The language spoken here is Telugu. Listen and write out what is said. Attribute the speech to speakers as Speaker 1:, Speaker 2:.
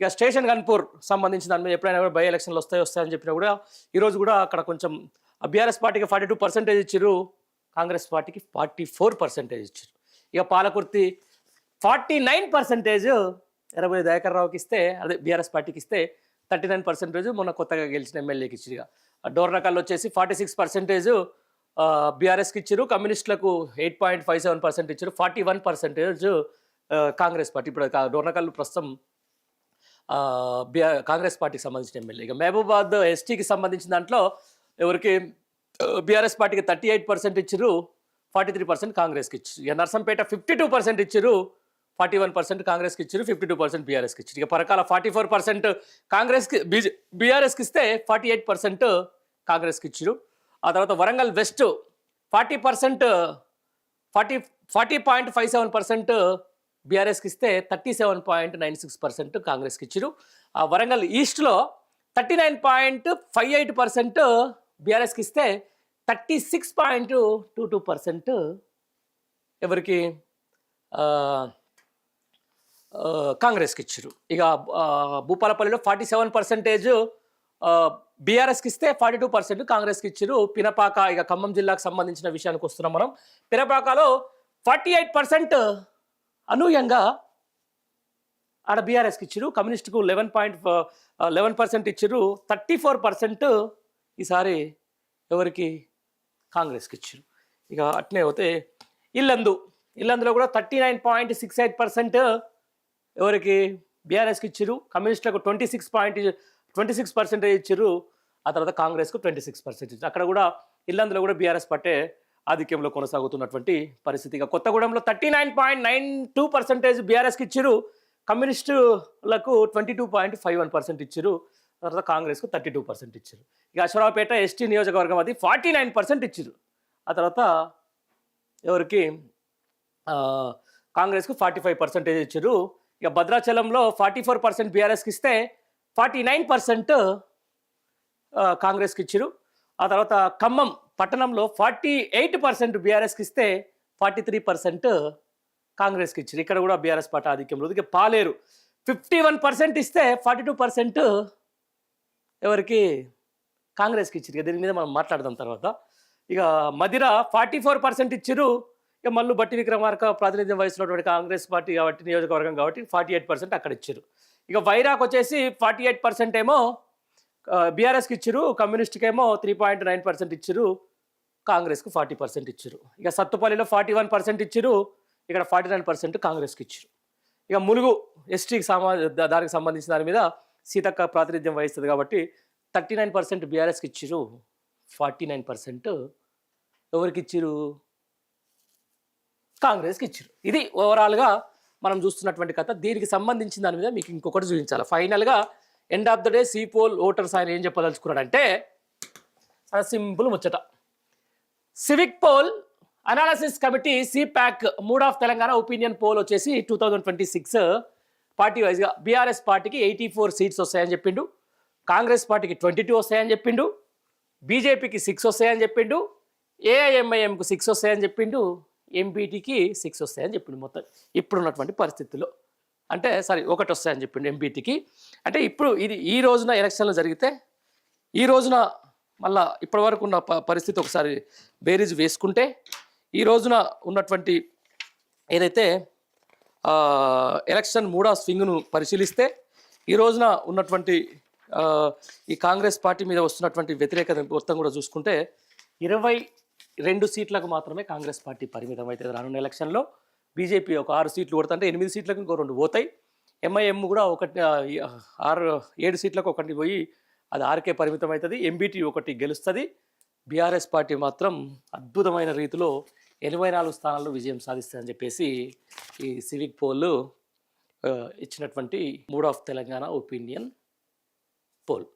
Speaker 1: ఇక స్టేషన్ గన్పూర్ సంబంధించిన దాని మీద ఎప్పుడైనా కూడా బై ఎలక్షన్లు వస్తాయని చెప్పినా కూడా ఈరోజు కూడా అక్కడ కొంచెం బీఆర్ఎస్ పార్టీకి 42% ఇచ్చారు, కాంగ్రెస్ పార్టీకి 44% ఇచ్చారు. ఇక పాలకుర్తి 49% ఎర్రబోయి దయాకర్ రావుకి ఇస్తే, అదే బీఆర్ఎస్ పార్టీకి ఇస్తే 39% మొన్న కొత్తగా గెలిచిన ఎమ్మెల్యేకి ఇచ్చారు. ఇక డోర్నకల్ వచ్చేసి 46% బీఆర్ఎస్కి ఇచ్చారు, కమ్యూనిస్టులకు 8.57% ఇచ్చారు, 41% కాంగ్రెస్ పార్టీ. ఇప్పుడు డోర్నకల్ ప్రస్తుతం కాంగ్రెస్ పార్టీకి సంబంధించిన ఎమ్మెల్యే. ఇక మహబూబాద్ ఎస్టీకి సంబంధించిన దాంట్లో ఎవరికి బీఆర్ఎస్ పార్టీకి 38% ఇచ్చారు, 43% కాంగ్రెస్కి ఇచ్చారు. ఇక నర్సంపేట 52% ఇచ్చారు, 41% కాంగ్రెస్కి ఇచ్చారు, 52% బీఆర్ఎస్కి ఇచ్చారు. ఇక పరకాల 44% కాంగ్రెస్కి బీఆర్ఎస్కి ఇస్తే 48% కాంగ్రెస్కి ఇచ్చారు. ఆ తర్వాత వరంగల్ వెస్ట్ 40.57% బీఆర్ఎస్కి ఇస్తే 37.96% కాంగ్రెస్కి ఇచ్చారు. ఆ వరంగల్ ఈస్ట్లో 39.58% బీఆర్ఎస్కి ఇస్తే 36.22% ఎవరికి కాంగ్రెస్కి ఇచ్చారు. ఇక భూపాలపల్లిలో 47% బీఆర్ఎస్కి ఇస్తే 42% కాంగ్రెస్కి ఇచ్చారు. పినపాక, ఇక ఖమ్మం జిల్లాకు సంబంధించిన విషయానికి వస్తున్నాం మనం. పినపాకలో 48% అనూహ్యంగా ఆడ బీఆర్ఎస్కి ఇచ్చారు, కమ్యూనిస్టుకు 11% ఇచ్చారు, 34% ఈసారి ఎవరికి కాంగ్రెస్కి ఇచ్చారు. ఇక అట్నే పోతే ఇల్లందులో కూడా 39.68% ఎవరికి బీఆర్ఎస్కి ఇచ్చారు, కమ్యూనిస్టులకు 26% ఇచ్చారు, ఆ తర్వాత కాంగ్రెస్కు 26% ఇచ్చారు. అక్కడ కూడా ఇల్లందులో కూడా బీఆర్ఎస్ పట్టే ఆధిక్యంలో కొనసాగుతున్నటువంటి పరిస్థితి. ఇక కొత్తగూడెంలో 39.92% బీఆర్ఎస్కి ఇచ్చారు, కమ్యూనిస్టులకు 22.51% ఇచ్చారు, తర్వాత కాంగ్రెస్కు 32% ఇచ్చారు. ఇక అశ్వరావుపేట ఎస్టీ నియోజకవర్గం అది 49% ఇచ్చారు, ఆ తర్వాత ఎవరికి కాంగ్రెస్కు 45% ఇచ్చారు. ఇక భద్రాచలంలో 44% బీఆర్ఎస్కి ఇస్తే 49% కాంగ్రెస్కి ఇచ్చారు. ఆ తర్వాత ఖమ్మం పట్టణంలో 48% బీఆర్ఎస్కి ఇస్తే 43% కాంగ్రెస్కి ఇచ్చారు. ఇక్కడ కూడా బీఆర్ఎస్ పార్టీ ఆధిక్యంలో. ఇక పాలేరు 51% ఇస్తే 42% ఎవరికి కాంగ్రెస్కి ఇచ్చారు. ఇక దీని మీద మనం మాట్లాడదాం తర్వాత. ఇక మదిర 44% ఇచ్చారు, ఇక మళ్ళీ బట్టి విక్రమార్క ప్రాతినిధ్యం వహిస్తున్నటువంటి కాంగ్రెస్ పార్టీ కాబట్టి, నియోజకవర్గం కాబట్టి 48% అక్కడ ఇచ్చారు. ఇక వైరాగ్ వచ్చేసి 48% ఏమో బీఆర్ఎస్కి ఇచ్చారు, కమ్యూనిస్ట్కి ఏమో 3.9% ఇచ్చారు, కాంగ్రెస్కు 40% ఇచ్చారు. ఇక సత్తుపల్లిలో 41% ఇచ్చారు, ఇక్కడ 49% కాంగ్రెస్కి ఇచ్చారు. ఇక ములుగు ఎస్టీకి దానికి సంబంధించిన దాని మీద సీతక్క ప్రాతినిధ్యం వహిస్తుంది కాబట్టి 39% బీఆర్ఎస్కి ఇచ్చారు, 49% ఎవరికి ఇచ్చారు, కాంగ్రెస్కి ఇచ్చారు. ఇది ఓవరాల్గా మనం చూస్తున్నటువంటి కథ. దీనికి సంబంధించిన దాని మీద మీకు ఇంకొకటి చూపించాలి. ఫైనల్గా end of the day poll voters ఆయన ఏం చెప్పదలుచుకున్నాడంటే సింపుల్ ముచ్చట. Civic poll analysis committee CPAC mood of Telangana opinion poll వచ్చేసి 2026 పార్టీ వైజ్గా బీఆర్ఎస్ పార్టీకి 84 సీట్స్ వస్తాయని చెప్పిండు, కాంగ్రెస్ పార్టీకి 22 వస్తాయని చెప్పిండు, బీజేపీకి 6 వస్తాయని చెప్పిండు, ఏఐఎంఐఎంకు 6 వస్తాయని చెప్పిండు, ఎంపీటీకి 6 వస్తాయని చెప్పిండు. మొత్తం ఇప్పుడున్నటువంటి పరిస్థితుల్లో అంటే ఒకటి వస్తాయని చెప్పిండు ఎంపీటీకి. అంటే ఇప్పుడు ఇది ఈ రోజున ఎలక్షన్లు జరిగితే ఈ రోజున మళ్ళా ఇప్పటి వరకు ఉన్న పరిస్థితి ఒకసారి బేరీజ్ వేసుకుంటే, ఈ రోజున ఉన్నటువంటి ఏదైతే ఎలక్షన్ మూడో స్వింగ్ను పరిశీలిస్తే, ఈ రోజున ఉన్నటువంటి ఈ కాంగ్రెస్ పార్టీ మీద వస్తున్నటువంటి వ్యతిరేకత మొత్తం కూడా చూసుకుంటే 22 సీట్లకు మాత్రమే కాంగ్రెస్ పార్టీ పరిమితం అవుతుంది రానున్న ఎలక్షన్లో. బీజేపీ ఒక 6 సీట్లు కొడుతుంటే 8 సీట్లకు ఇంకో 2 పోతాయి. ఎంఐఎం కూడా 7 సీట్లకు ఒకటి పోయి అది 6కే పరిమితం అవుతుంది. ఎంబీటీ ఒకటి గెలుస్తుంది. బీఆర్ఎస్ పార్టీ మాత్రం అద్భుతమైన రీతిలో 84 స్థానాల్లో విజయం సాధిస్తుందని చెప్పేసి ఈ సివిక్ పోల్ ఇచ్చినటువంటి mood of Telangana opinion pole.